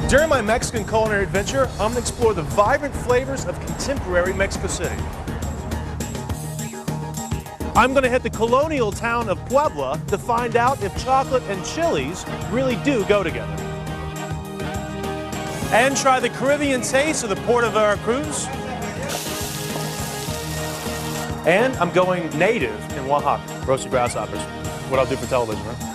During my Mexican culinary adventure, I'm going to explore the vibrant flavors of contemporary Mexico City. I'm going to hit the colonial town of Puebla to find out if chocolate and chilies really do go together. And try the Caribbean taste of the Port of Veracruz. And I'm going native in Oaxaca, roasted grasshoppers. What I'll do for television, right?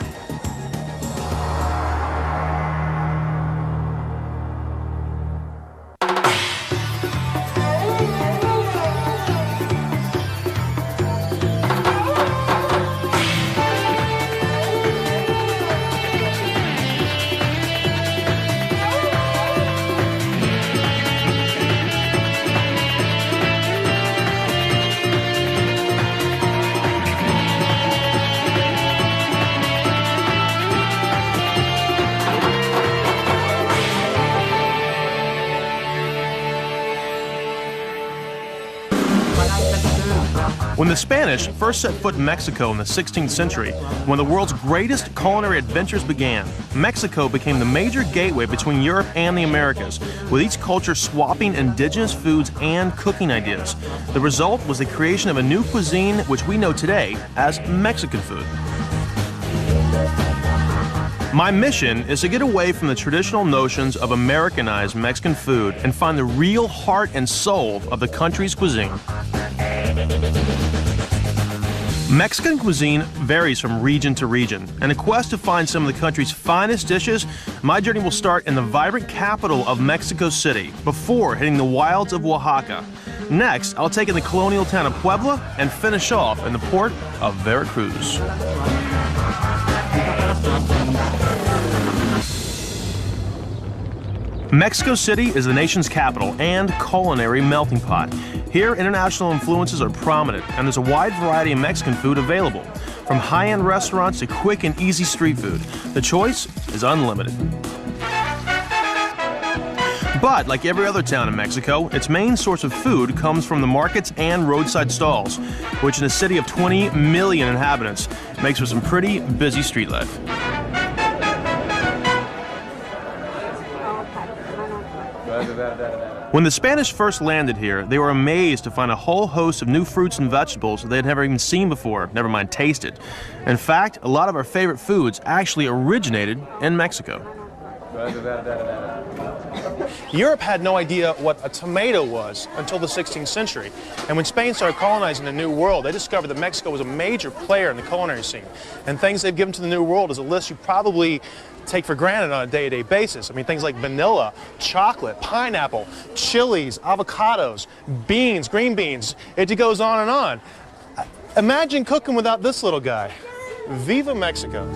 When the Spanish first set foot in Mexico in the 16th century, when the world's greatest culinary adventures began, Mexico became the major gateway between Europe and the Americas, with each culture swapping indigenous foods and cooking ideas. The result was the creation of a new cuisine which we know today as Mexican food. My mission is to get away from the traditional notions of Americanized Mexican food and find the real heart and soul of the country's cuisine. Mexican cuisine varies from region to region. In a quest to find some of the country's finest dishes, my journey will start in the vibrant capital of Mexico City before hitting the wilds of Oaxaca. Next, I'll take in the colonial town of Puebla and finish off in the port of Veracruz. Mexico City is the nation's capital and culinary melting pot. Here, international influences are prominent, and there's a wide variety of Mexican food available. From high-end restaurants to quick and easy street food, the choice is unlimited. But, like every other town in Mexico, its main source of food comes from the markets and roadside stalls, which in a city of 20 million inhabitants makes for some pretty busy street life. When the Spanish first landed here, they were amazed to find a whole host of new fruits and vegetables they'd never even seen before, never mind tasted. In fact, a lot of our favorite foods actually originated in Mexico. Europe had no idea what a tomato was until the 16th century. And when Spain started colonizing the New World, they discovered that Mexico was a major player in the culinary scene. And things they've given to the New World is a list you probably take for granted on a day-to-day basis. I mean, things like vanilla, chocolate, pineapple, chilies, avocados, beans, green beans. It just goes on and on. Imagine cooking without this little guy. Viva Mexico.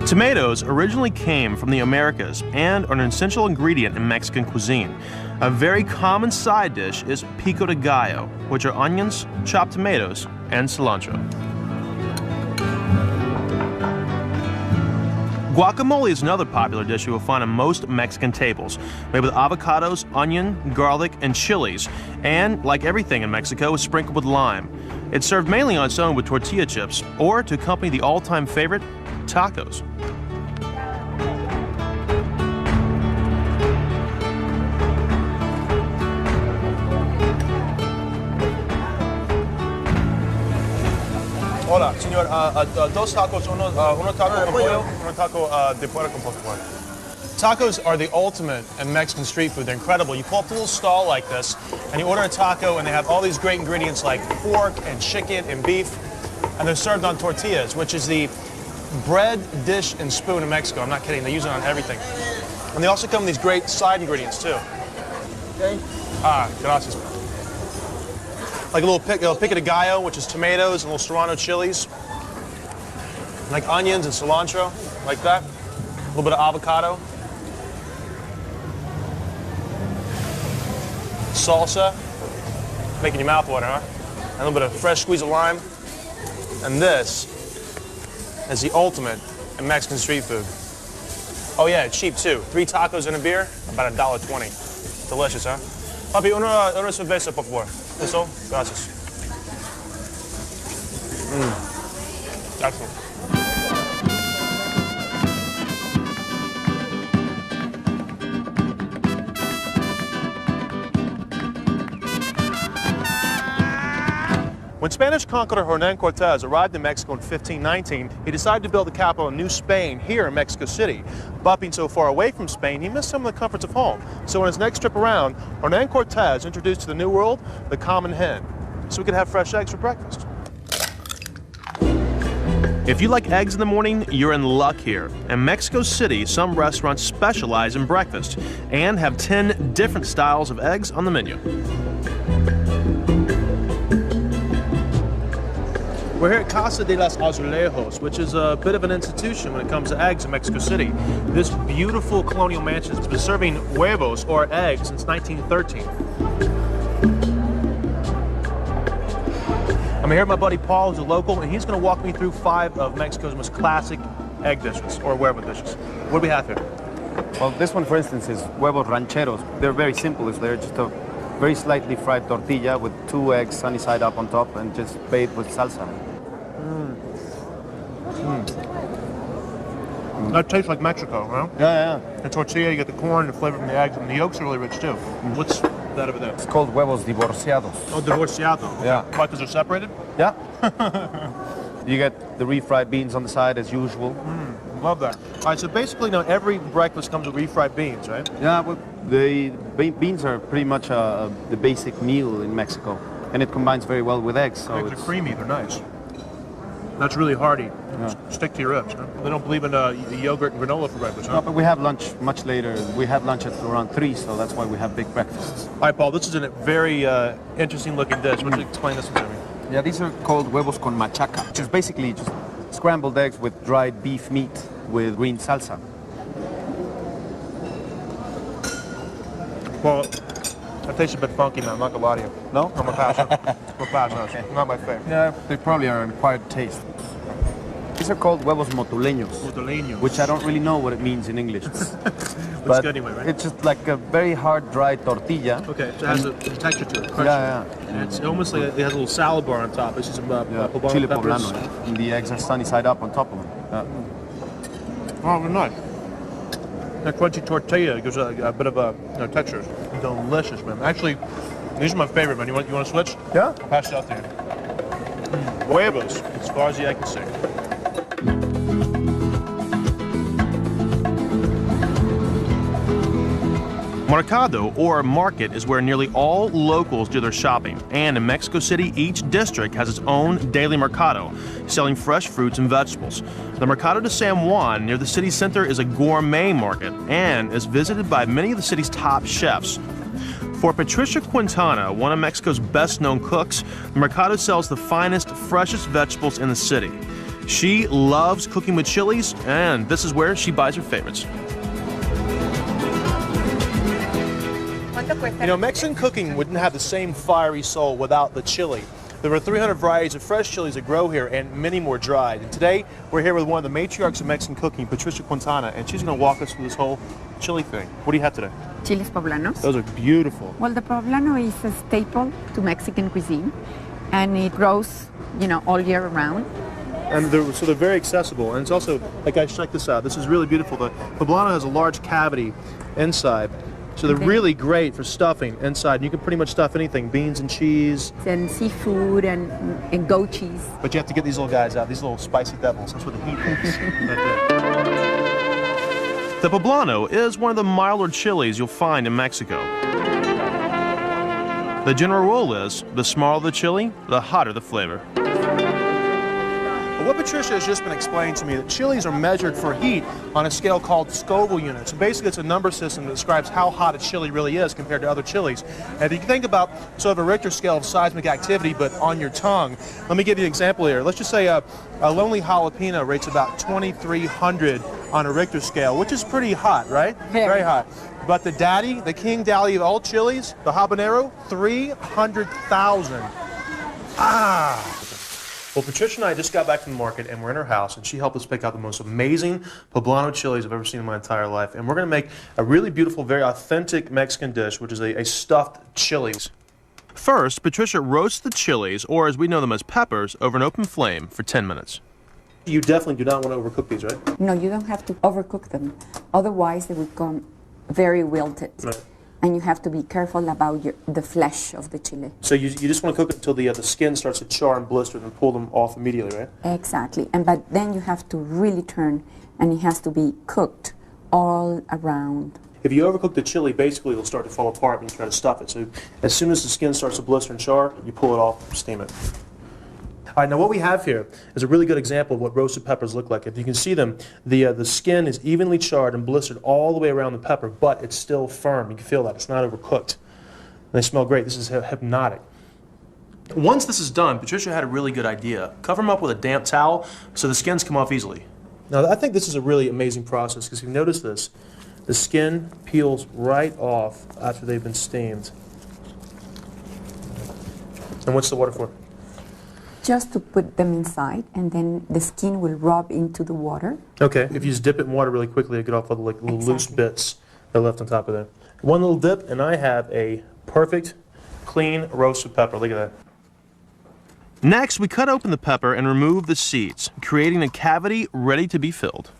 Tomatoes originally came from the Americas and are an essential ingredient in Mexican cuisine. A very common side dish is pico de gallo, which are onions, chopped tomatoes, and cilantro. Guacamole is another popular dish you will find on most Mexican tables, made with avocados, onion, garlic, and chilies, and, like everything in Mexico, is sprinkled with lime. It's served mainly on its own with tortilla chips, or to accompany the all-time favorite, tacos. Hola, señor. Dos tacos, uno taco con pollo, uno taco de puerco con poco pollo. Tacos are the ultimate in Mexican street food. They're incredible. You pull up to a little stall like this, and you order a taco, and they have all these great ingredients like pork and chicken and beef, and they're served on tortillas, which is the bread, dish, and spoon in Mexico. I'm not kidding. They use it on everything. And they also come with these great side ingredients, too. Okay. Ah, gracias. like a little pico de gallo, which is tomatoes and little serrano chilies, like onions and cilantro, like that. A little bit of avocado, salsa, making your mouth water, huh? And a little bit of fresh squeeze of lime. And this is the ultimate in Mexican street food. Oh yeah, it's cheap too. 3 tacos and a beer, about $1.20. Delicious, huh? Papi, una cerveza, por favor. Eso? Gracias. Excellent. When Spanish conqueror Hernán Cortés arrived in Mexico in 1519, he decided to build the capital of New Spain here in Mexico City. But being so far away from Spain, he missed some of the comforts of home. So on his next trip around, Hernán Cortés introduced to the New World the common hen, so we could have fresh eggs for breakfast. If you like eggs in the morning, you're in luck here. In Mexico City, some restaurants specialize in breakfast and have 10 different styles of eggs on the menu. We're here at Casa de los Azulejos, which is a bit of an institution when it comes to eggs in Mexico City. This beautiful colonial mansion has been serving huevos, or eggs, since 1913. I'm here with my buddy Paul, who's a local, and he's going to walk me through 5 of Mexico's most classic egg dishes, or huevo dishes. What do we have here? Well, this one, for instance, is huevos rancheros. They're very simple. They're just a very slightly fried tortilla with 2 eggs sunny side up on top and just bathed with salsa. That tastes like Mexico, huh? Yeah. The tortilla, you get the corn, the flavor from the eggs, and the yolks are really rich too. What's that over there? It's called huevos divorciados. Oh, divorciado. Yeah. Why, because they're separated? Yeah. You get the refried beans on the side as usual. Love that. All right, so basically now every breakfast comes with refried beans, right? Yeah, well, the beans are pretty much the basic meal in Mexico, and it combines very well with eggs. So Eggs are creamy, they're nice. That's really hearty. Yeah. Stick to your ribs, huh? They don't believe in yogurt and granola for breakfast, huh? No, but we have lunch much later. We have lunch at around 3, so that's why we have big breakfasts. All right, Paul, this is a very interesting looking dish. Why don't you explain this one to me? Yeah, these are called huevos con machaca, which is basically just scrambled eggs with dried beef meat with green salsa. Well, that tastes a bit funky now, I'm not gonna lie to you. No? I'm a pass. I'm a pass on this. Not my favorite. Yeah, they probably are an acquired taste. These are called huevos motuleños, Motuleños. which I don't really know what it means in English. Looks good anyway, right? It's just like a very hard, dry tortilla. Okay, so it has a texture to it. Crunchy. Yeah. And it's almost like it has a little salad bar on top. It's just some poblano Chile peppers. poblano. And the eggs are sunny side up on top of them. Oh, very nice. That crunchy tortilla gives a bit of a texture. Delicious, man. Actually, these are my favorite, man. You want to switch? Yeah. I'll pass it out there. Huevos, as far as the eye can see. Mercado, or market, is where nearly all locals do their shopping. And in Mexico City, each district has its own daily mercado, selling fresh fruits and vegetables. The Mercado de San Juan, near the city center, is a gourmet market and is visited by many of the city's top chefs. For Patricia Quintana, one of Mexico's best-known cooks, the Mercado sells the finest, freshest vegetables in the city. She loves cooking with chilies, and this is where she buys her favorites. You know, Mexican cooking wouldn't have the same fiery soul without the chili. There are 300 varieties of fresh chilies that grow here and many more dried. And today, we're here with one of the matriarchs of Mexican cooking, Patricia Quintana, and she's going to walk us through this whole chili thing. What do you have today? Chiles poblanos. Those are beautiful. Well, the poblano is a staple to Mexican cuisine, and it grows, all year round. And so they're very accessible. And it's also, like, guys, check this out. This is really beautiful. The poblano has a large cavity inside. So they're really great for stuffing inside. You can pretty much stuff anything, beans and cheese. And seafood and goat cheese. But you have to get these little guys out, these little spicy devils. That's what the heat is. Right there. The poblano is one of the milder chilies you'll find in Mexico. The general rule is, the smaller the chili, the hotter the flavor. But what Patricia has just been explaining to me, that chilies are measured for heat on a scale called Scoville units. And basically, it's a number system that describes how hot a chili really is compared to other chilies. And if you think about sort of a Richter scale of seismic activity, but on your tongue, let me give you an example here. Let's just say a lonely jalapeno rates about 2,300 on a Richter scale, which is pretty hot, right? Very hot. But the daddy, the king daddy of all chilies, the habanero, 300,000. Ah! Well, Patricia and I just got back from the market, and we're in her house, and she helped us pick out the most amazing poblano chilies I've ever seen in my entire life. And we're going to make a really beautiful, very authentic Mexican dish, which is a stuffed chilies. First, Patricia roasts the chilies, or as we know them as peppers, over an open flame for 10 minutes. You definitely do not want to overcook these, right? No, you don't have to overcook them. Otherwise, they would become very wilted. Right. And you have to be careful about the flesh of the chili. So you just want to cook it until the skin starts to char and blister, and pull them off immediately, right? Exactly. But then you have to really turn, and it has to be cooked all around. If you overcook the chili, basically it'll start to fall apart when you try to stuff it. So as soon as the skin starts to blister and char, you pull it off, steam it. All right, now what we have here is a really good example of what roasted peppers look like. If you can see them, the skin is evenly charred and blistered all the way around the pepper, but it's still firm. You can feel that. It's not overcooked. And they smell great. This is hypnotic. Once this is done, Patricia had a really good idea. Cover them up with a damp towel so the skins come off easily. Now, I think this is a really amazing process because if you notice this, the skin peels right off after they've been steamed. And what's the water for? Just to put them inside, and then the skin will rub into the water. Okay, if you just dip it in water really quickly, you get off all the little loose bits that are left on top of there. One little dip, and I have a perfect, clean roasted pepper. Look at that. Next, we cut open the pepper and remove the seeds, creating a cavity ready to be filled.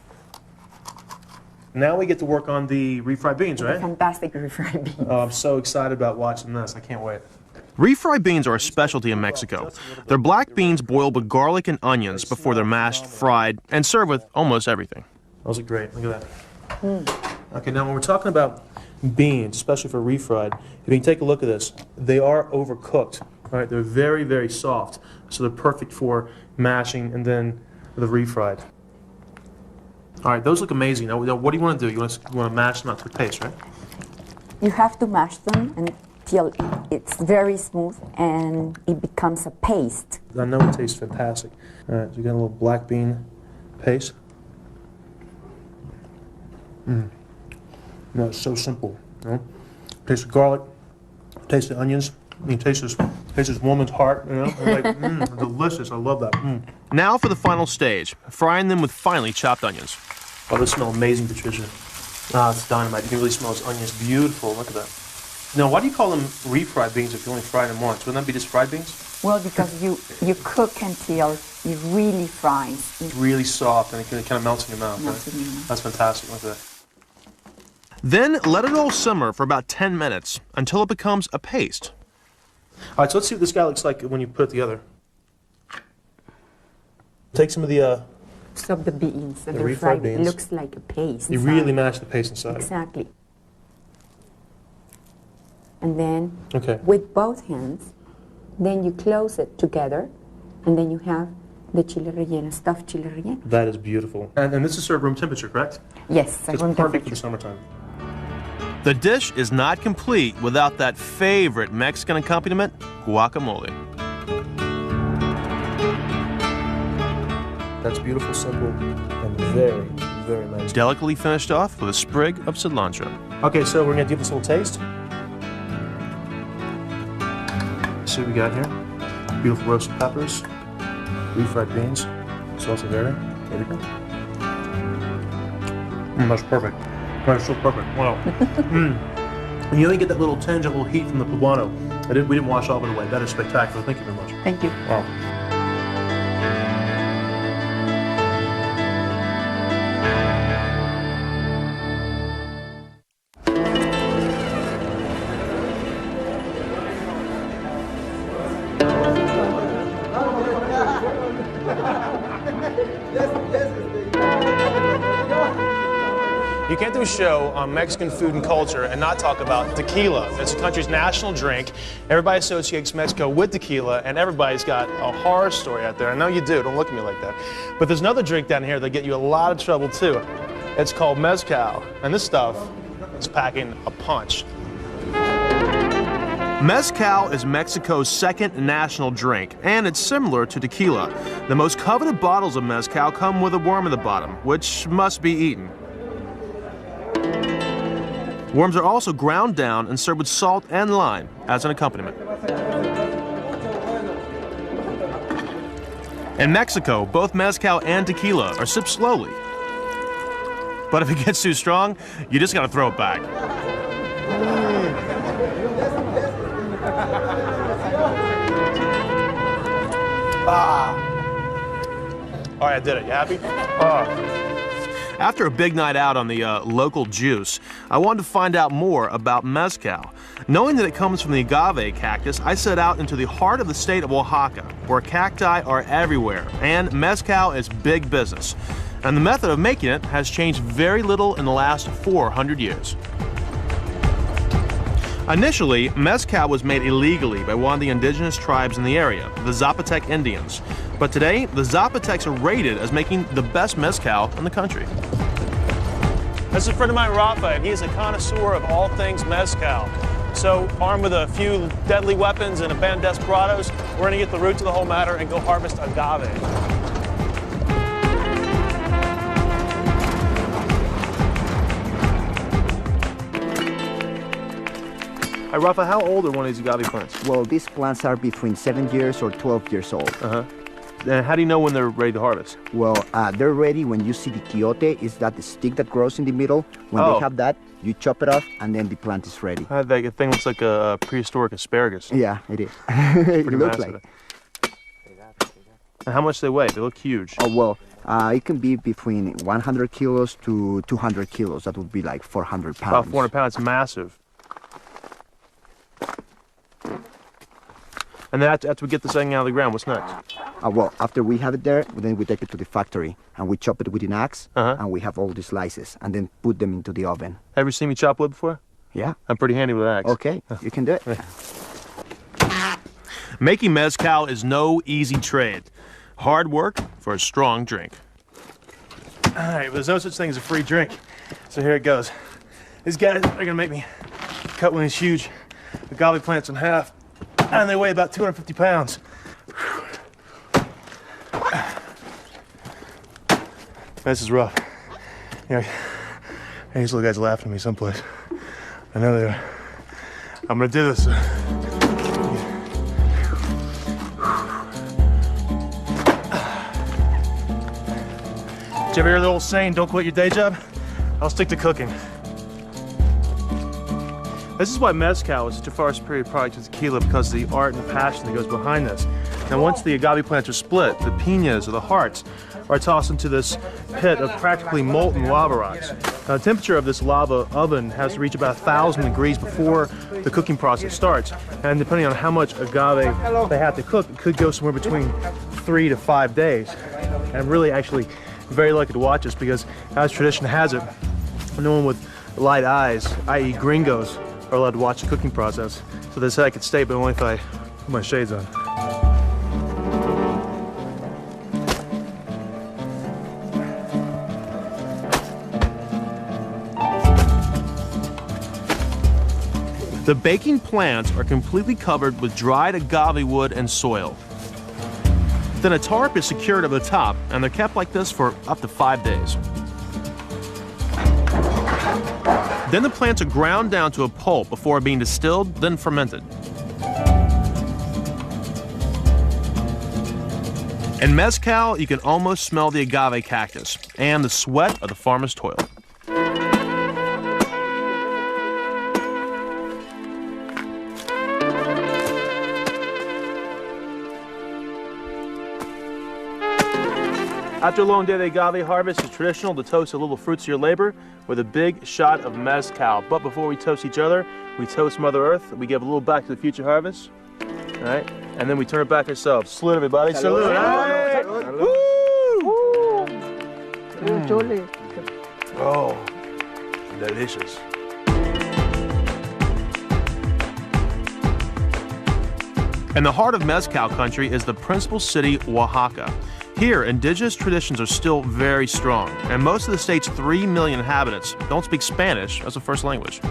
Now we get to work on the refried beans, right? Fantastic refried beans. Oh, I'm so excited about watching this. I can't wait. Refried beans are a specialty in Mexico. They're black beans boiled with garlic and onions before they're mashed, fried, and served with almost everything. Those are great. Look at that. Okay, now when we're talking about beans, especially for refried, if you can take a look at this, they are overcooked. All right, they're very, very soft, so they're perfect for mashing and then the refried. All right, those look amazing. Now what do you want to do? You want to mash them out to a paste, right? You have to mash them until it's very smooth and it becomes a paste. I know it tastes fantastic. All right, so you got a little black bean paste. No, it's so simple. You know? Taste the garlic, taste the onions. You taste this woman's heart. You know, like delicious. I love that. Now for the final stage, frying them with finely chopped onions. Oh, this smells amazing, Patricia. Ah, it's dynamite. You can really smell those onions. Beautiful. Look at that. Now, why do you call them refried beans if you only fry them once? Wouldn't that be just fried beans? Well, because you cook until it really fries. It's really soft and it kind of melts in your mouth, Melts right? in your mouth. That's fantastic. Look at that. Then let it all simmer for about 10 minutes until it becomes a paste. All right, so let's see what this guy looks like when you put it together. Take some of the... So the beans, the refried fried, beans. it looks like a paste. You inside. really mash the paste inside. Exactly. And then Okay. with both hands, then you close it together, and then you have the chile relleno, stuffed chile relleno. That is beautiful. And this is served room temperature, correct? Yes, It's room perfect for the temperature. summertime. The dish is not complete without that favorite Mexican accompaniment, guacamole. That's beautiful, simple, and very, very nice. Delicately finished off with a sprig of cilantro. Okay, so we're going to give this a little taste. See what we got here. Beautiful roasted peppers, refried beans, salsa verde. There we go. That's perfect. That's so perfect. Wow. And you only get that little tinge, that little heat from the poblano. We didn't wash all of it away. That is spectacular. Thank you very much. Thank you. Wow. You can't do a show on Mexican food and culture and not talk about tequila. It's the country's national drink. Everybody associates Mexico with tequila, and everybody's got a horror story out there. I know you do. Don't look at me like that. But there's another drink down here that get you a lot of trouble, too. It's called mezcal, and this stuff is packing a punch. Mezcal is Mexico's second national drink, and it's similar to tequila. The most coveted bottles of mezcal come with a worm at the bottom, which must be eaten. Worms are also ground down and served with salt and lime as an accompaniment. In Mexico, both mezcal and tequila are sipped slowly. But if it gets too strong, you just gotta throw it back. All right, I did it. You happy? After a big night out on the local juice, I wanted to find out more about mezcal. Knowing that it comes from the agave cactus, I set out into the heart of the state of Oaxaca, where cacti are everywhere, and mezcal is big business. And the method of making it has changed very little in the last 400 years. Initially, mezcal was made illegally by one of the indigenous tribes in the area, the Zapotec Indians. But today, the Zapotecs are rated as making the best mezcal in the country. This is a friend of mine, Rafa, and he's a connoisseur of all things mezcal. So, armed with a few deadly weapons and a band of desperados, we're going to get the root to the whole matter and go harvest agave. Hey, Rafa, how old are one of these agave plants? Well, these plants are between 7 years or 12 years old. And how do you know when they're ready to harvest? Well, they're ready when you see the quiote. Is that the stick that grows in the middle? When they have that, you chop it off, and then the plant is ready. That thing looks like a prehistoric asparagus. Yeah, it is. It looks massive. like. And how much they weigh? They look huge. Oh, well, it can be between 100 kilos to 200 kilos. That would be like 400 pounds. About 400 pounds, massive. And then after we get this thing out of the ground, what's next? Well, after we have it there, then we take it to the factory and we chop it with an axe, and we have all the slices, and then put them into the oven. Have you seen me chop wood before? Yeah. I'm pretty handy with an axe. Okay, you can do it. Making mezcal is no easy trade. Hard work for a strong drink. All right, there's no such thing as a free drink. So here it goes. These guys are gonna make me cut one of these huge agave plants in half, and they weigh about 250 pounds. This is rough. You know, these little guys laughing at me someplace. I know they are. I'm gonna do this. Did you ever hear the old saying, don't quit your day job? I'll stick to cooking. This is why mezcal is such a far superior product to tequila, because of the art and the passion that goes behind this. Now, once the agave plants are split, the piñas, or the hearts, are tossed into this pit of practically molten lava rocks. Now, the temperature of this lava oven has to reach about 1,000 degrees before the cooking process starts. And depending on how much agave they have to cook, it could go somewhere between 3 to 5 days. And I'm really actually very lucky to watch this, because as tradition has it, no one with light eyes, i.e. gringos, are allowed to watch the cooking process. So they said I could stay, but only if I put my shades on. The baking plants are completely covered with dried agave wood and soil. Then a tarp is secured over the top, and they're kept like this for up to 5 days. Then the plants are ground down to a pulp before being distilled, then fermented. In mezcal, you can almost smell the agave cactus and the sweat of the farmer's toil. After a long day of the agave harvest, it's traditional to toast the little fruits of your labor with a big shot of mezcal. But before we toast each other, we toast Mother Earth. We give a little back to the future harvest. All right? And then we turn it back ourselves. Salute, everybody. Salute. Salute. Hey. Salute. Woo! Woo! Oh. delicious. In the heart of Mezcal country is the principal city, Oaxaca. Here, indigenous traditions are still very strong, and most of the state's 3 million inhabitants don't speak Spanish as a first language.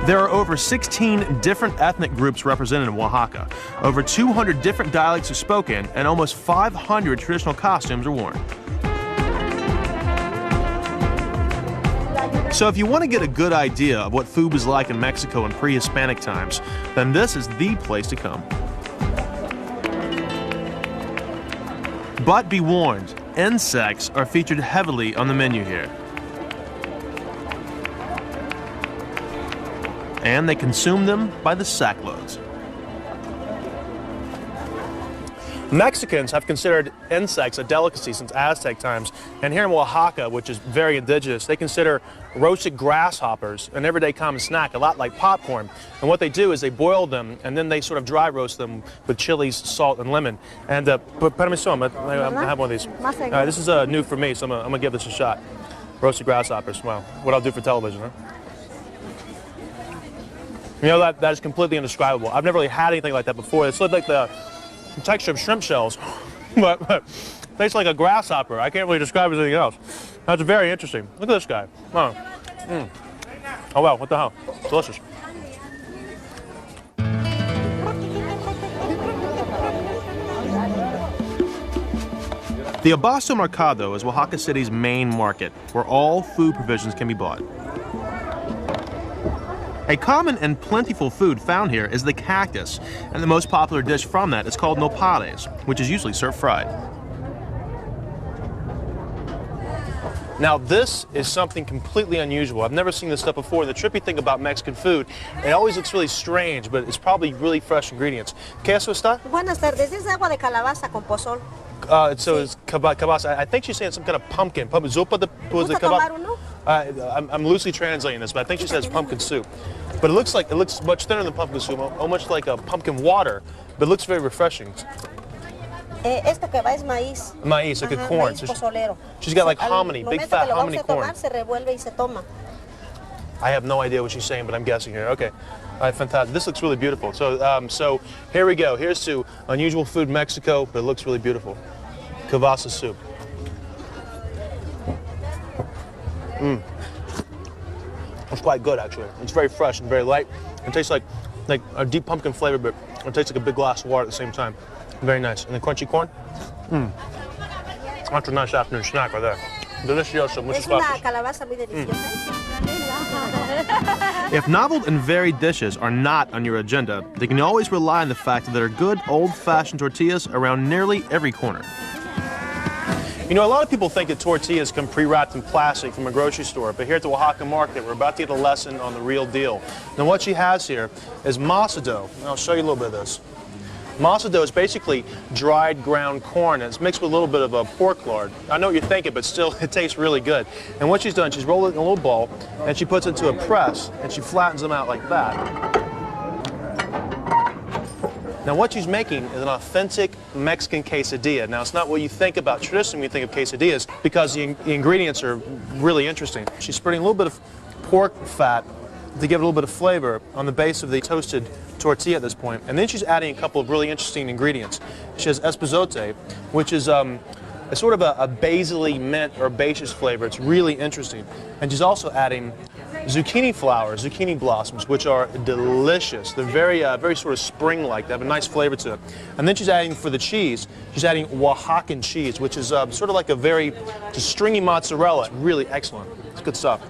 There are over 16 different ethnic groups represented in Oaxaca. Over 200 different dialects are spoken, and almost 500 traditional costumes are worn. So if you want to get a good idea of what food was like in Mexico in pre-Hispanic times, then this is the place to come. But be warned, insects are featured heavily on the menu here. And they consume them by the sackloads. Mexicans have considered insects a delicacy since Aztec times, and here in Oaxaca, which is very indigenous, they consider roasted grasshoppers an everyday common snack, a lot like popcorn. And what they do is they boil them, and then they sort of dry roast them with chilies, salt, and lemon. And permiso, I have one of these. This is new for me, so I'm gonna give this a shot. Roasted grasshoppers. Well, what I'll do for television, huh? You know, that is completely indescribable. I've never really had anything like that before. It's like the texture of shrimp shells, but tastes like a grasshopper. I can't really describe it as anything else. That's very interesting. Look at this guy. Oh, oh wow, what the hell? Delicious. The Abasto Mercado is Oaxaca City's main market, where all food provisions can be bought. A common and plentiful food found here is the cactus, and the most popular dish from that is called nopales, which is usually served fried. Now this is something completely unusual. I've never seen this stuff before. The trippy thing about Mexican food, it always looks really strange, but it's probably really fresh ingredients. ¿Qué eso está? Buenas tardes, es agua de calabaza con pozol. So it's cabasa. I think she's saying some kind of pumpkin. Zupa de tomar uno? I'm loosely translating this, but I think she says pumpkin soup. But it looks much thinner than pumpkin soup, almost like a pumpkin water, but it looks very refreshing. Esto que va es maíz. Maíz, like a corn. Maíz pozolero. She's got like hominy, big fat hominy corn. Se revuelve y se toma. I have no idea what she's saying, but I'm guessing here. Okay. All right, fantastic. This looks really beautiful. So here we go. Here's to unusual food in Mexico, but it looks really beautiful. Cabasa soup. It's quite good, actually. It's very fresh and very light. It tastes like a deep pumpkin flavor, but it tastes like a big glass of water at the same time. Very nice. And the crunchy corn. That's a nice afternoon snack right there. Delicioso. Muchas gracias. Calabaza muy deliciosa. If novel and varied dishes are not on your agenda, they can always rely on the fact that there are good old-fashioned tortillas around nearly every corner. You know, a lot of people think that tortillas come pre-wrapped in plastic from a grocery store, but here at the Oaxaca market, we're about to get a lesson on the real deal. Now, what she has here is masa dough. And I'll show you a little bit of this. Masa dough is basically dried ground corn, and it's mixed with a little bit of a pork lard. I know what you're thinking, but still, it tastes really good. And what she's done, she's rolled it in a little ball, and she puts it into a press, and she flattens them out like that. Now, what she's making is an authentic Mexican quesadilla. Now, it's not what you think about traditionally when you think of quesadillas, because the ingredients are really interesting. She's spreading a little bit of pork fat to give it a little bit of flavor on the base of the toasted tortilla at this point. And then she's adding a couple of really interesting ingredients. She has espazote, which is a sort of a basil-y mint or herbaceous flavor. It's really interesting. And she's also adding zucchini flowers, zucchini blossoms, which are delicious. They're very sort of spring-like. They have a nice flavor to it. And then she's adding, for the cheese, she's adding Oaxacan cheese, which is sort of like a very just stringy mozzarella. It's really excellent. It's good stuff.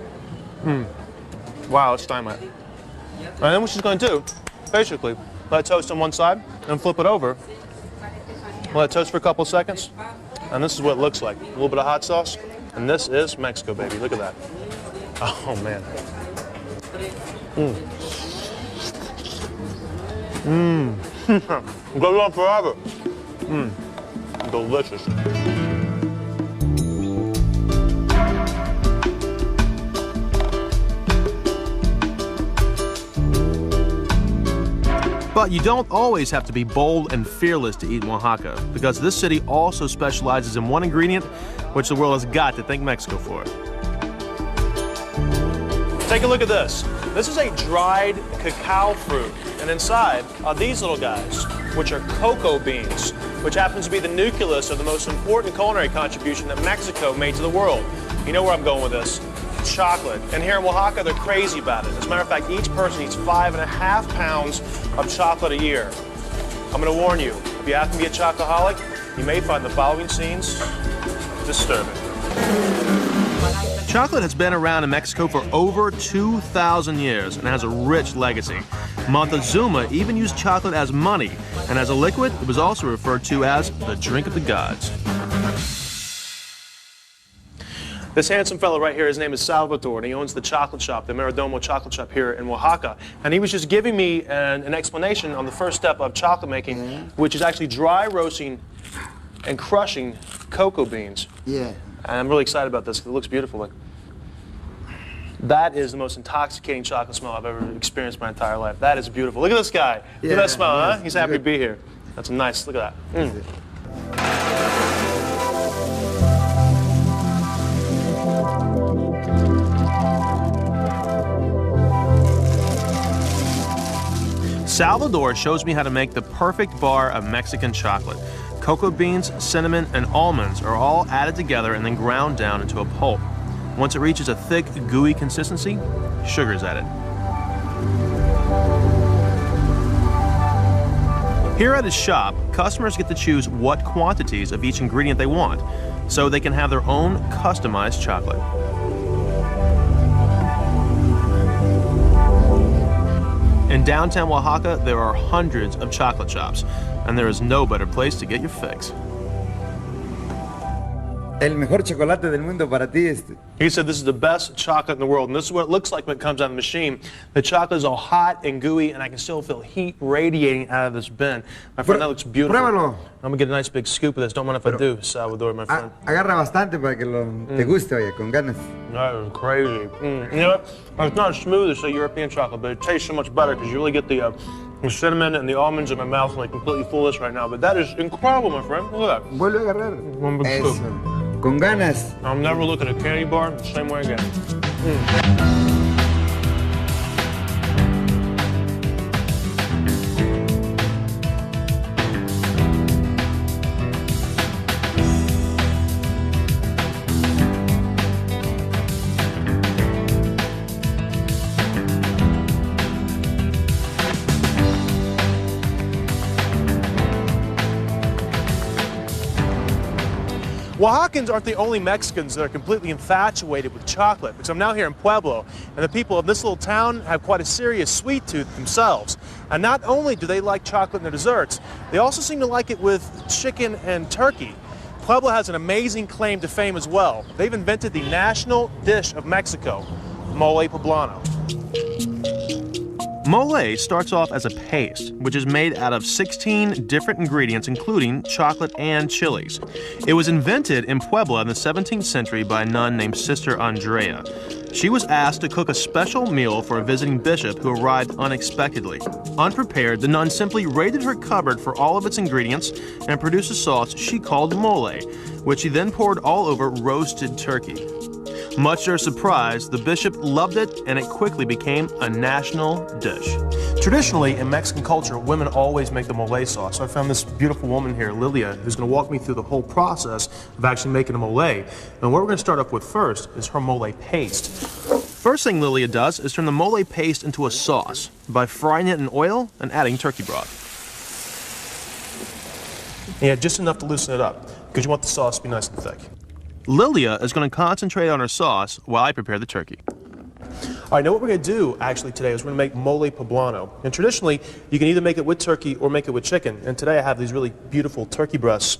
Wow, let's time it. And then what she's going to do, basically, let it toast on one side, and flip it over. Let it toast for a couple of seconds, and this is what it looks like. A little bit of hot sauce, and this is Mexico, baby. Look at that. Oh, man. Goes on forever. Delicious. But you don't always have to be bold and fearless to eat in Oaxaca, because this city also specializes in one ingredient which the world has got to thank Mexico for. Take a look at this. This is a dried cacao fruit, and inside are these little guys, which are cocoa beans, which happens to be the nucleus of the most important culinary contribution that Mexico made to the world. You know where I'm going with this. Chocolate. And here in Oaxaca, they're crazy about it. As a matter of fact, each person eats 5.5 pounds of chocolate a year. I'm going to warn you, if you happen to be a chocoholic, you may find the following scenes disturbing. Chocolate has been around in Mexico for over 2,000 years and has a rich legacy. Montezuma even used chocolate as money, and as a liquid, it was also referred to as the drink of the gods. This handsome fellow right here, his name is Salvatore, and he owns the chocolate shop, the Meridomo chocolate shop here in Oaxaca. And he was just giving me an explanation on the first step of chocolate making, which is actually dry roasting and crushing cocoa beans. Yeah. And I'm really excited about this because it looks beautiful. Like, that is the most intoxicating chocolate smell I've ever experienced my entire life. That is beautiful. Look at this guy. Look at that smell, huh? He's happy to be here. That's nice. Look at that. Salvador shows me how to make the perfect bar of Mexican chocolate. Cocoa beans, cinnamon, and almonds are all added together and then ground down into a pulp. Once it reaches a thick, gooey consistency, sugar's added. Here at his shop, customers get to choose what quantities of each ingredient they want, so they can have their own customized chocolate. In downtown Oaxaca, there are hundreds of chocolate shops, and there is no better place to get your fix. El mejor chocolate del mundo para ti He said this is the best chocolate in the world, and this is what it looks like when it comes out of the machine. The chocolate is all hot and gooey, and I can still feel heat radiating out of this bin. My friend, that looks beautiful. Pruébalo. I'm gonna get a nice big scoop of this. Don't mind if I do, Salvador, my friend. Agarra bastante para que te guste, oye, con ganas. That is crazy. You know what? It's not as smooth as, say, European chocolate, but it tastes so much better because you really get the cinnamon and the almonds in my mouth. I'm like completely full of this right now, but that is incredible, my friend. Look at that. Vuelve a agarrar. One big scoop. Eso. Con ganas. I'll never look at a candy bar the same way again. Oaxacans aren't the only Mexicans that are completely infatuated with chocolate, because I'm now here in Pueblo, and the people of this little town have quite a serious sweet tooth themselves. And not only do they like chocolate in their desserts, they also seem to like it with chicken and turkey. Pueblo has an amazing claim to fame as well. They've invented the national dish of Mexico, mole poblano. Mole starts off as a paste, which is made out of 16 different ingredients, including chocolate and chilies. It was invented in Puebla in the 17th century by a nun named Sister Andrea. She was asked to cook a special meal for a visiting bishop who arrived unexpectedly. Unprepared, the nun simply raided her cupboard for all of its ingredients and produced a sauce she called mole, which she then poured all over roasted turkey. Much to her surprise, the bishop loved it, and it quickly became a national dish. Traditionally, in Mexican culture, women always make the mole sauce. So I found this beautiful woman here, Lilia, who's going to walk me through the whole process of actually making a mole. And what we're going to start off with first is her mole paste. First thing Lilia does is turn the mole paste into a sauce by frying it in oil and adding turkey broth. Yeah, just enough to loosen it up, because you want the sauce to be nice and thick. Lilia is going to concentrate on her sauce while I prepare the turkey. All right, now what we're going to do actually today is we're going to make mole poblano. And traditionally, you can either make it with turkey or make it with chicken. And today I have these really beautiful turkey breasts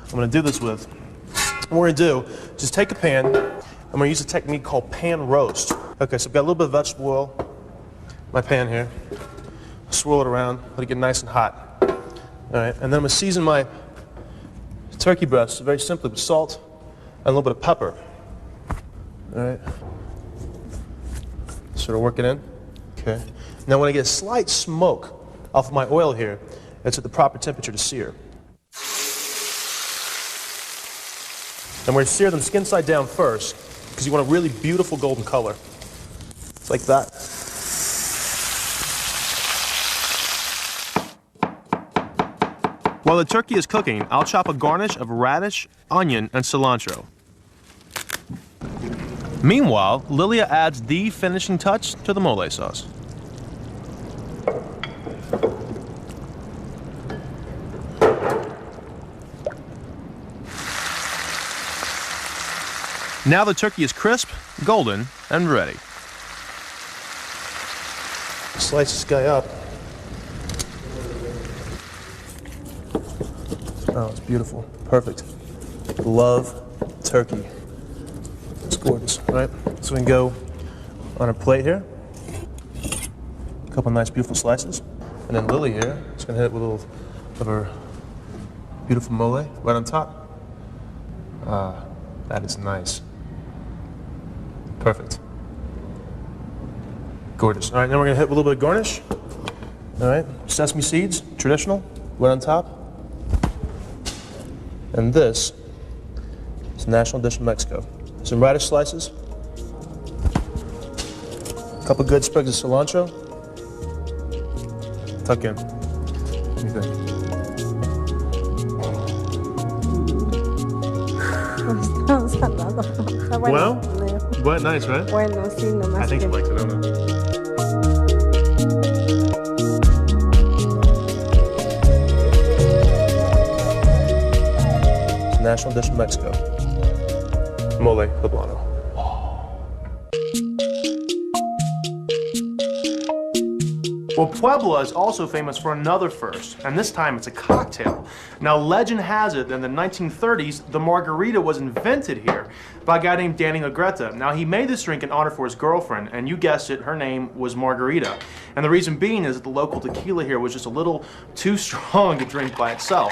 I'm going to do this with. What we're going to do is just take a pan. I'm going to use a technique called pan roast. Okay, so I've got a little bit of vegetable oil in my pan here. Swirl it around, let it get nice and hot. All right, and then I'm going to season my turkey breasts very simply with salt and a little bit of pepper. All right. Sort of work it in. Okay. Now when I get a slight smoke off of my oil here. It's at the proper temperature to sear. And we're going to sear them skin side down first, because you want a really beautiful golden color. It's like that. While the turkey is cooking, I'll chop a garnish of radish, onion, and cilantro. Meanwhile, Lilia adds the finishing touch to the mole sauce. Now the turkey is crisp, golden, and ready. Slice this guy up. Oh, it's beautiful. Perfect. Love turkey. It's gorgeous, right? So we can go on a plate here. A couple nice, beautiful slices. And then Lily here is going to hit it with a little of her beautiful mole right on top. Ah, that is nice. Perfect. Gorgeous. All right, now we're going to hit with a little bit of garnish. All right, sesame seeds, traditional, right on top. And this is a national dish of Mexico. Some radish slices, a couple good sprigs of cilantro. Tuck in. What do you think? Well, what nice, right? Bueno, sí, nomás I think que- you liked it, I don't know. It's a national dish of Mexico. Mole poblano. Well, Puebla is also famous for another first, and this time it's a cocktail. Now, legend has it that in the 1930s, the margarita was invented here by a guy named Danny Lagretta. Now, he made this drink in honor for his girlfriend, and you guessed it, her name was Margarita. And the reason being is that the local tequila here was just a little too strong to drink by itself.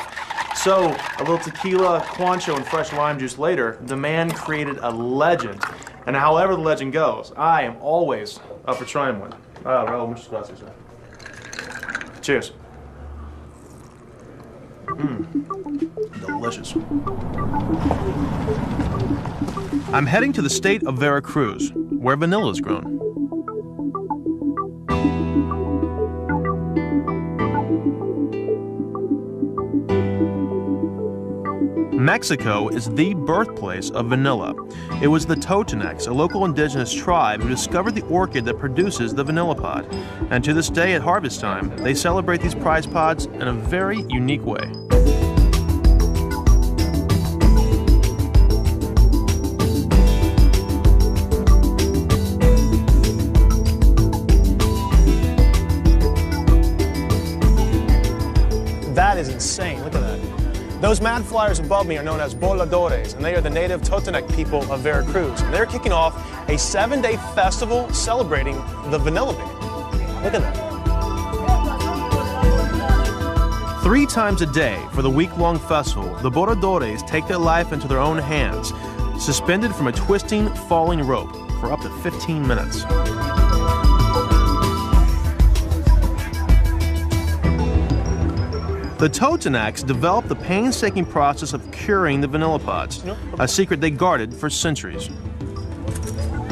So, a little tequila, Cuancho, and fresh lime juice later, the man created a legend. And however the legend goes, I am always up for trying one. Raul, muchas gracias. Cheers. Delicious. I'm heading to the state of Veracruz, where vanilla is grown. Mexico is the birthplace of vanilla. It was the Totonacs, a local indigenous tribe, who discovered the orchid that produces the vanilla pod. And to this day at harvest time, they celebrate these prize pods in a very unique way. That is insane. Look at that. Those mad flyers above me are known as voladores, and they are the native Totonac people of Veracruz. And they're kicking off a 7-day festival celebrating the vanilla bean. Look at that. 3 times a day for the week-long festival, the voladores take their life into their own hands, suspended from a twisting, falling rope for up to 15 minutes. The Totonacs developed the painstaking process of curing the vanilla pods, a secret they guarded for centuries.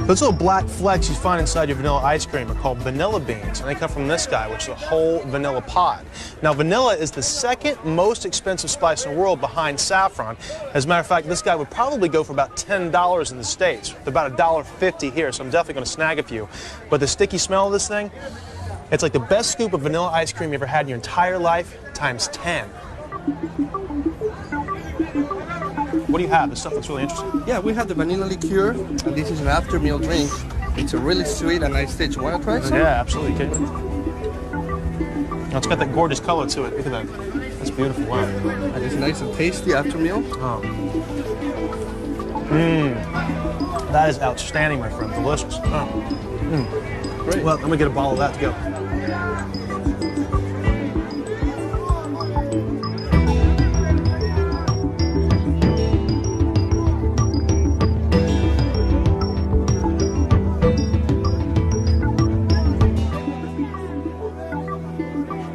Those little black flecks you find inside your vanilla ice cream are called vanilla beans, and they come from this guy, which is a whole vanilla pod. Now, vanilla is the second most expensive spice in the world behind saffron. As a matter of fact, this guy would probably go for about $10 in the States. They're about $1.50 here, so I'm definitely going to snag a few. But the sticky smell of this thing, it's like the best scoop of vanilla ice cream you ever had in your entire life, times 10. What do you have? This stuff looks really interesting. Yeah, we have the vanilla liqueur, and this is an after meal drink. It's a really sweet and nice taste. You want to try some? Yeah, absolutely. Okay. Now, it's got that gorgeous color to it. Look at that. That's beautiful. Wow. And it's nice and tasty after meal. Oh. That is outstanding, my friend. Delicious. Oh. Great. Well, I'm going to get a bottle of that to go.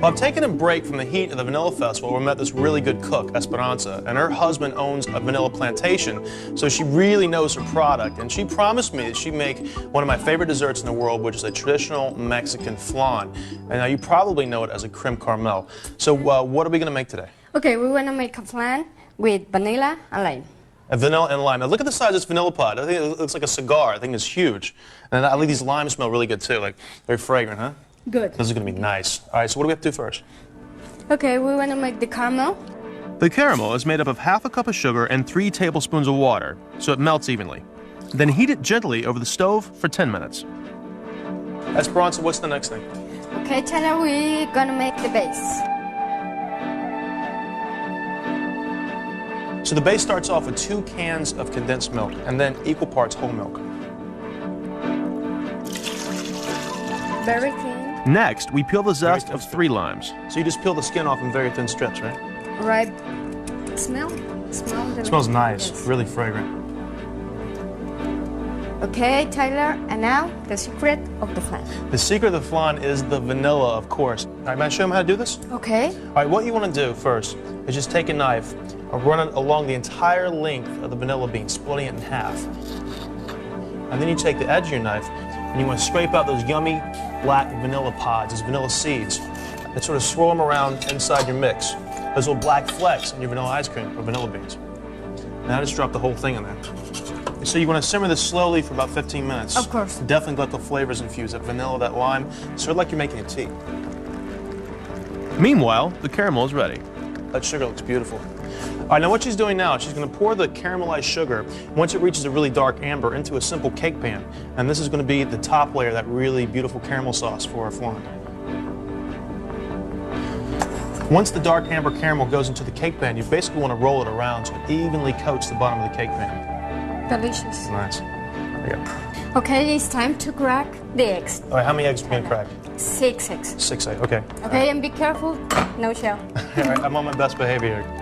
Well, I've taken a break from the heat of the Vanilla Festival where we met this really good cook, Esperanza, and her husband owns a vanilla plantation, so she really knows her product, and she promised me that she'd make one of my favorite desserts in the world, which is a traditional Mexican flan. And now you probably know it as a creme caramel. So what are we going to make today? Okay, we want to make a flan with vanilla and lime. A vanilla and lime. Now look at the size of this vanilla pod. I think it looks like a cigar. I think it's huge. And I think these limes smell really good too, like very fragrant, huh? Good. This is going to be nice. All right, so what do we have to do first? Okay, we want to make the caramel. The caramel is made up of half a cup of sugar and 3 tablespoons of water, so it melts evenly. Then heat it gently over the stove for 10 minutes. Esperanza, what's the next thing? Okay, Tyler, we're going to make the base. So the base starts off with 2 cans of condensed milk and then equal parts whole milk. Very thin. Next, we peel the zest of 3 limes. So you just peel the skin off in very thin strips, right? Right. Smell? It smells nice, Yes. really fragrant. Okay, Tyler, and now the secret of the flan. The secret of the flan is the vanilla, of course. All right, may I show them how to do this? Okay. All right, what you want to do first is just take a knife and run it along the entire length of the vanilla bean, splitting it in half. And then you take the edge of your knife and you want to scrape out those yummy black vanilla pods, those vanilla seeds, and sort of swirl them around inside your mix. Those little black flecks in your vanilla ice cream or vanilla beans. Now just drop the whole thing in there. So you want to simmer this slowly for about 15 minutes. Of course. Definitely let the flavors infuse, that vanilla, that lime, sort of like you're making a tea. Meanwhile, the caramel is ready. That sugar looks beautiful. All right, now what she's doing now, she's going to pour the caramelized sugar, once it reaches a really dark amber, into a simple cake pan. And this is going to be the top layer, that really beautiful caramel sauce for our flan. Once the dark amber caramel goes into the cake pan, you basically want to roll it around so it evenly coats the bottom of the cake pan. Delicious. Nice. There you go. Okay, it's time to crack the eggs. All right, how many eggs are we going to crack? 6 eggs. 6 eggs, okay. Okay, and be careful, no shell. All right, I'm on my best behavior here.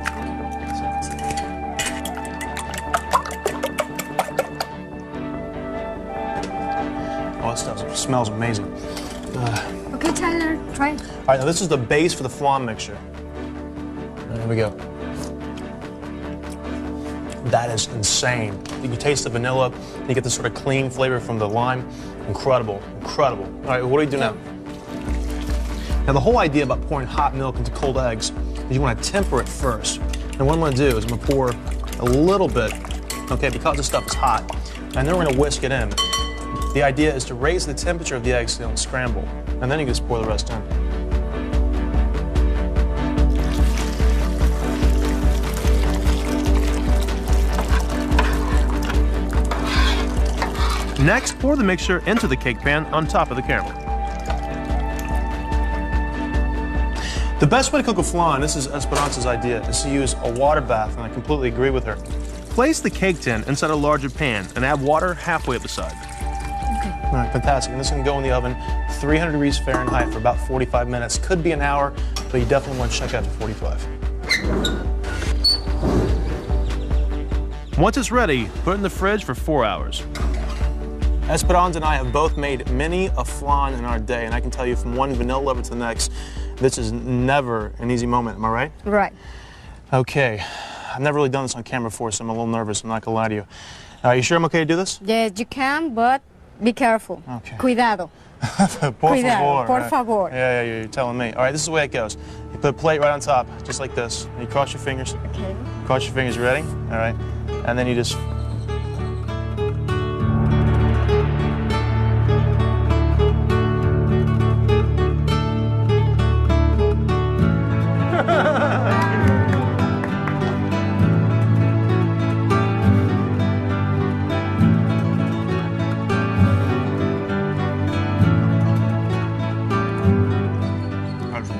Oh, this stuff smells amazing. Okay, Tyler, try. All right, now this is the base for the flan mixture. Here we go. That is insane. You can taste the vanilla, you get this sort of clean flavor from the lime. Incredible, incredible. All right, what do we do now? Now the whole idea about pouring hot milk into cold eggs is you want to temper it first. And what I'm going to do is I'm going to pour a little bit, okay, because the stuff is hot, and then we're going to whisk it in. The idea is to raise the temperature of the eggs so they don't scramble, and then you can just pour the rest in. Next, pour the mixture into the cake pan on top of the caramel. The best way to cook a flan, this is Esperanza's idea, is to use a water bath, and I completely agree with her. Place the cake tin inside a larger pan and add water halfway up the side. Okay. All right, fantastic. And this can go in the oven 300 degrees Fahrenheit for about 45 minutes. Could be an hour, but you definitely want to check out for 45. Once it's ready, put it in the fridge for 4 hours. Esperanza and I have both made many a flan in our day, and I can tell you from one vanilla lover to the next, this is never an easy moment. Am I right? Right. Okay. I've never really done this on camera before, so I'm a little nervous. I'm not going to lie to you. Are you sure I'm okay to do this? Yes, you can, but be careful. Okay. Cuidado. Por Cuidado, favor. por Right. favor. Yeah, you're telling me. All right, this is the way it goes. You put a plate right on top, just like this. And you cross your fingers. Okay. Cross your fingers, you ready? All right. And then you just...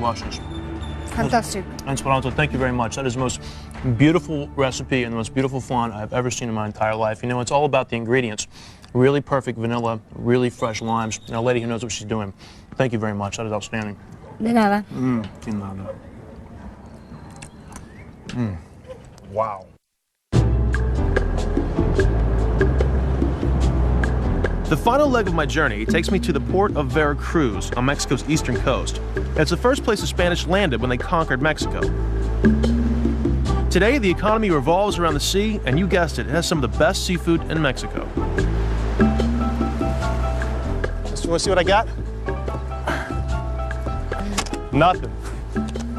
Luscious. Fantastic. Esperanza, thank you very much. That is the most beautiful recipe and the most beautiful flan I've ever seen in my entire life. You know, it's all about the ingredients. Really perfect vanilla, really fresh limes, and a lady who knows what she's doing. Thank you very much. That is outstanding. De nada. De nada. Wow. The final leg of my journey takes me to the port of Veracruz on Mexico's eastern coast. It's the first place the Spanish landed when they conquered Mexico. Today, the economy revolves around the sea, and you guessed it, it has some of the best seafood in Mexico. You want to see what I got? Nothing.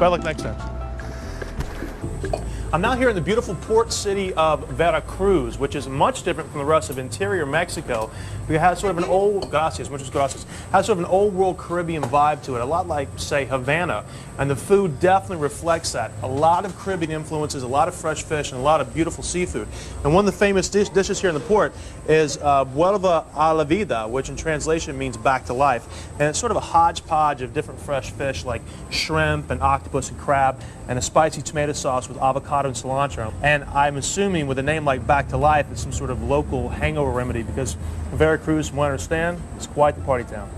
Better luck next time. I'm now here in the beautiful port city of Veracruz, which is much different from the rest of interior Mexico. It has sort of an old, gracias, muchas gracias, has sort of an old world Caribbean vibe to it, a lot like, say, Havana. And the food definitely reflects that. A lot of Caribbean influences, a lot of fresh fish, and a lot of beautiful seafood. And one of the famous dishes here in the port is vuelva a la vida, which in translation means back to life. And it's sort of a hodgepodge of different fresh fish like shrimp and octopus and crab, and a spicy tomato sauce with avocado and cilantro. And I'm assuming with a name like Back to Life, it's some sort of local hangover remedy, because Veracruz, from what I understand, is quite the party town.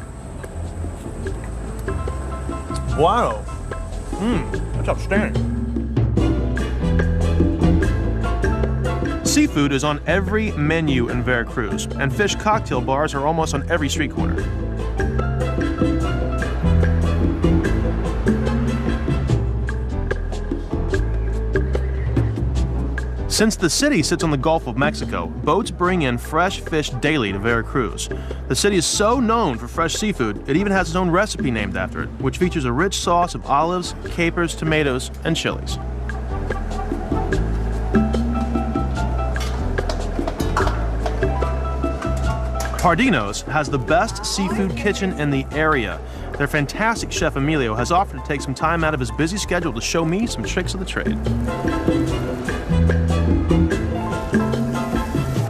Wow. That's outstanding. Seafood is on every menu in Veracruz, and fish cocktail bars are almost on every street corner. Since the city sits on the Gulf of Mexico, boats bring in fresh fish daily to Veracruz. The city is so known for fresh seafood, it even has its own recipe named after it, which features a rich sauce of olives, capers, tomatoes, and chilies. Pardino's has the best seafood kitchen in the area. Their fantastic chef Emilio has offered to take some time out of his busy schedule to show me some tricks of the trade.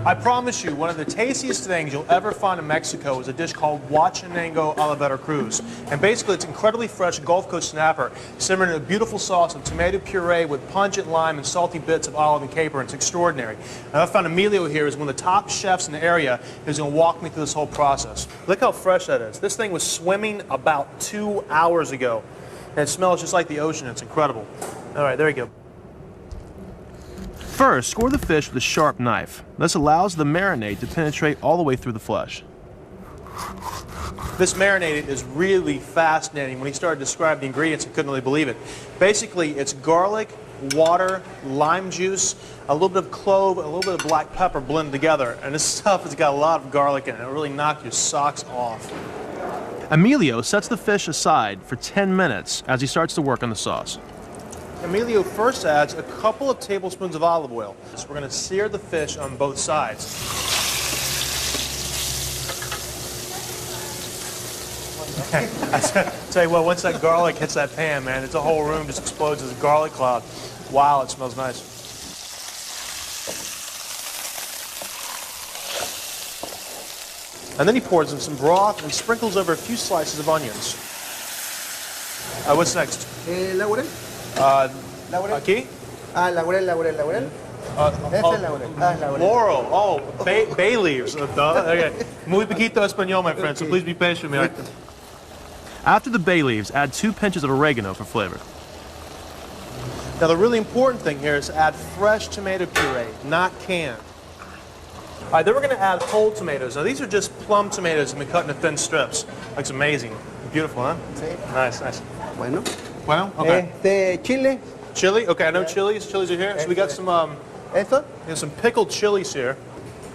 I promise you, one of the tastiest things you'll ever find in Mexico is a dish called Huachinango a la Veracruz. And basically, it's incredibly fresh Gulf Coast snapper, simmered in a beautiful sauce of tomato puree with pungent lime and salty bits of olive and caper. It's extraordinary. And I found Emilio here is one of the top chefs in the area who's going to walk me through this whole process. Look how fresh that is. This thing was swimming about 2 hours ago. And it smells just like the ocean. It's incredible. All right, there you go. First, score the fish with a sharp knife. This allows the marinade to penetrate all the way through the flesh. This marinade is really fascinating. When he started describing the ingredients, I couldn't really believe it. Basically, it's garlic, water, lime juice, a little bit of clove, and a little bit of black pepper blended together. And this stuff has got a lot of garlic in it. It'll really knock your socks off. Emilio sets the fish aside for 10 minutes as he starts to work on the sauce. Emilio first adds a couple of tablespoons of olive oil. So we're going to sear the fish on both sides. I tell you what, once that garlic hits that pan, man, it's a whole room just explodes as a garlic cloud. Wow, it smells nice. And then he pours in some broth and sprinkles over a few slices of onions. What's next? Laurel. Laurel. Aquí? Laurel. Laurel. Oh, bay leaves. Okay. Muy poquito español, my friend, so please be patient with me. After the bay leaves, add 2 pinches of oregano for flavor. Now, the really important thing here is to add fresh tomato puree, not canned. All right, then we're going to add whole tomatoes. Now, these are just plum tomatoes that have been cut into thin strips. Looks amazing. Beautiful, huh? Sí. Nice, nice. Bueno. Well, okay. Chile. Chili? Okay, I know chilies. Chilies are here. So we got some, some pickled chilies here.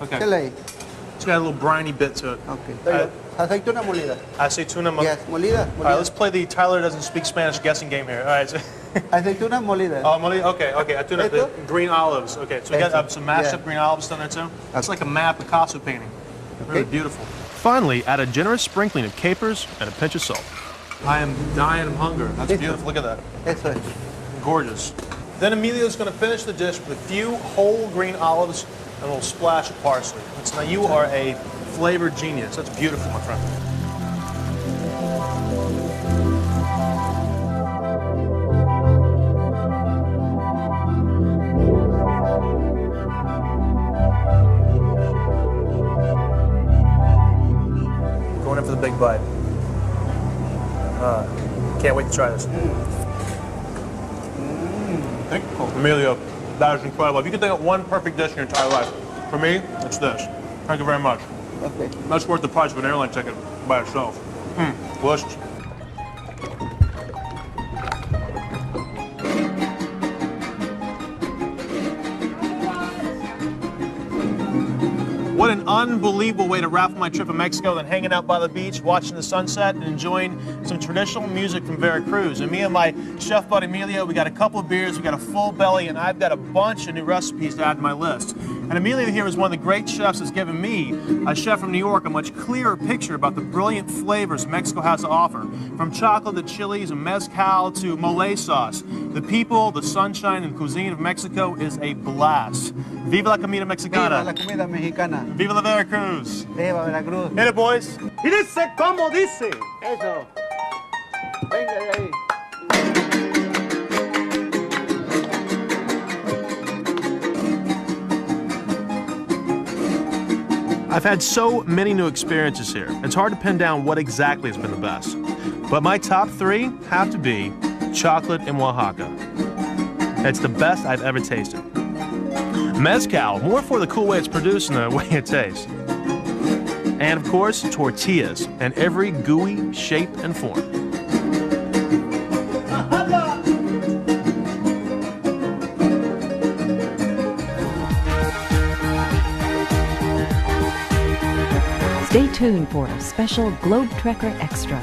Okay. Chile. It's got a little briny bit to it. Okay. There you go. Aceituna molida. Aceituna molida. Yes, molida. All right, let's play the Tyler doesn't speak Spanish guessing game here. All right. So Aceituna molida. oh, molida. Okay. Atuna, the green olives. Okay, so we got some mashed up green olives done there too. It's like a mad Picasso painting. Really beautiful. Finally, add a generous sprinkling of capers and a pinch of salt. I am dying of hunger. That's beautiful. Look at that. Eso es. Gorgeous. Then Emilio's going to finish the dish with a few whole green olives and a little splash of parsley. Now you are a flavor genius. That's beautiful, my friend. Going in for the big bite. Can't wait to try this. Emilio, that is incredible. If you could think of one perfect dish in your entire life, for me, it's this. Thank you very much. Okay. That's worth the price of an airline ticket by itself. Delicious. What an unbelievable way to wrap up my trip in Mexico than hanging out by the beach, watching the sunset, and enjoying some traditional music from Veracruz. And me and my chef buddy Emilio, we got a couple of beers, we got a full belly, and I've got a bunch of new recipes to add to my list. And Emilio here is one of the great chefs that's given me, a chef from New York, a much clearer picture about the brilliant flavors Mexico has to offer. From chocolate to chilies and mezcal to mole sauce. The people, the sunshine, and cuisine of Mexico is a blast. Viva la comida mexicana. Viva la comida mexicana. Viva la Veracruz. Viva Veracruz. Hit it, boys. Y dice como dice. Eso. Venga de ahí. I've had so many new experiences here, it's hard to pin down what exactly has been the best. But my top 3 have to be chocolate in Oaxaca. It's the best I've ever tasted. Mezcal, more for the cool way it's produced than the way it tastes. And of course, tortillas in every gooey shape and form. Stay tuned for a special Globe Trekker Extra.